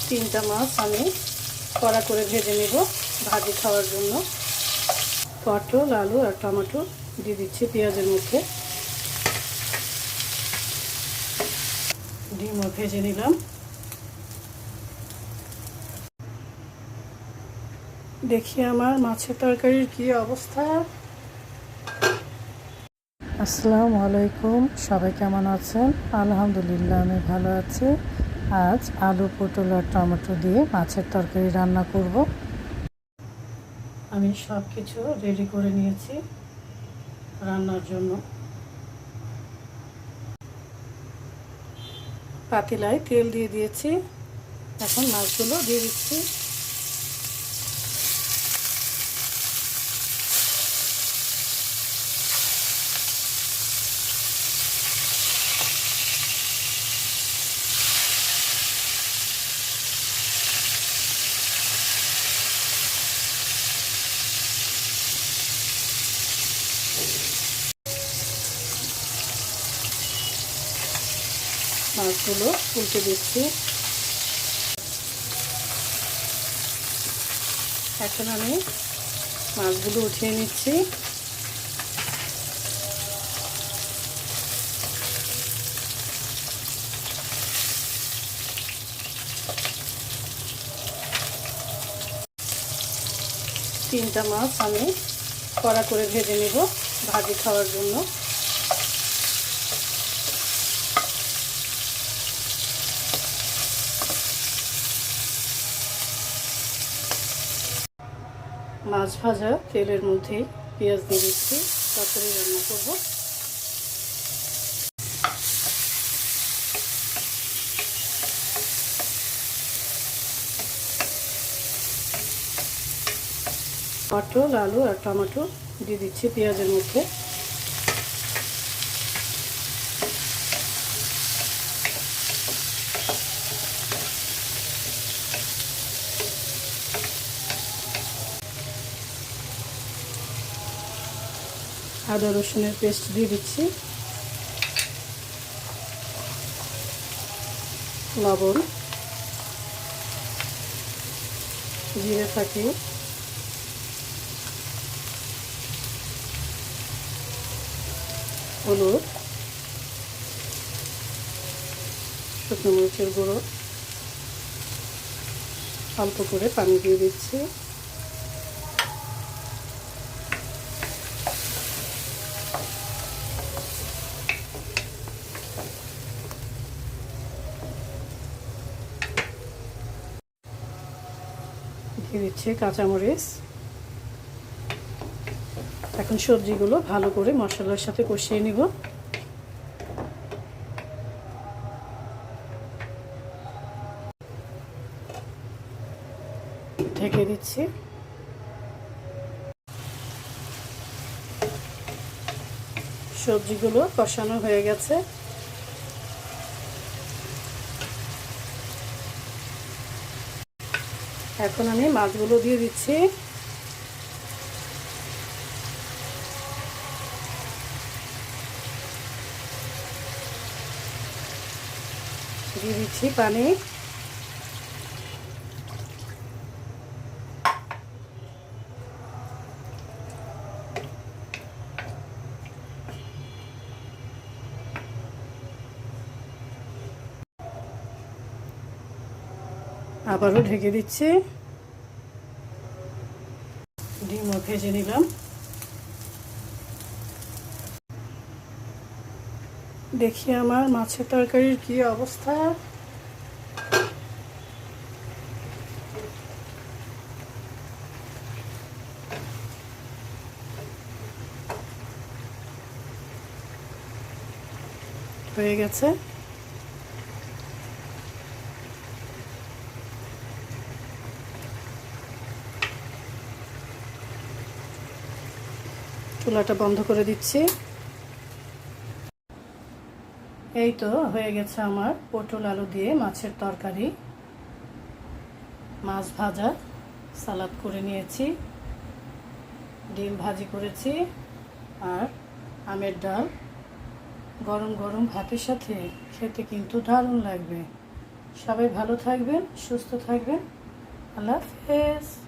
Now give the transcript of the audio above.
তিনটা মাছ আমি কড়া করে ভেজে নেব ভাজি খাওয়ার জন্য। পটল, আলু আর টমেটো দিয়ে দিচ্ছি পেঁয়াজের মধ্যে। ডিমও ভেজে নিলাম। দেখি আমার মাছের তরকারির কি অবস্থা। আসসালামু আলাইকুম, সবাই কেমন আছেন? আলহামদুলিল্লাহ আমি ভালো আছি। আজ আলু, পটল আর টমেটো দিয়ে মাছের তরকারি রান্না করব। আমি সব কিছু রেডি করে নিয়েছি রান্নার জন্য। পাতিলায় তেল দিয়ে দিয়েছি, এখন মাছগুলো দিয়ে দিচ্ছি। মাছগুলো উল্টে দিচ্ছি। এখন আমি মাছগুলো উঠিয়ে নিচ্ছি। তিনটা মাছ আমি কড়া করে ভেজে নেব ভাজি খাওয়ার জন্য। মাছ ভাজা তেলের মধ্যেই পেঁয়াজ দিয়ে দিচ্ছি, তরকারি রান্না করব। পটল, আলু আর টমেটো দিয়ে দিচ্ছি পেঁয়াজের মধ্যে। আদা রসুনের পেস্ট দিয়ে দিচ্ছি, লবণ, জিরে ফাটিয়ে, হলুদ, শুকনো মরিচের গুঁড়ো, অল্প করে পানি দিয়ে দিচ্ছি। দিয়ে দিচ্ছি কাঁচামরিচ। এখন সবজিগুলো ভালো করে মশলার সাথে কষিয়ে নিব। ঢেকে দিচ্ছি। সবজিগুলো কষানো হয়ে গেছে। এখন আমি মাছগুলো দিয়ে দিচ্ছি। দিয়ে দিচ্ছি পানি। আবারও ঢেকে দিচ্ছি। ডিমও ভেজে নিলাম। দেখি আমার মাছের তরকারির কি অবস্থা। হয়ে গেছে। চুলাটা বন্ধ করে দিচ্ছি। এই তো হয়ে গেছে আমার পটল আলু দিয়ে মাছের তরকারি। মাছ ভাজা, সালাদ করে নিয়েছি, ডিম ভাজি করেছি আর আমের ডাল। গরম গরম ভাতের সাথে খেতে কিন্তু দারুণ লাগবে। সবাই ভালো থাকবেন, সুস্থ থাকবেন। আল্লাহ হাফেজ।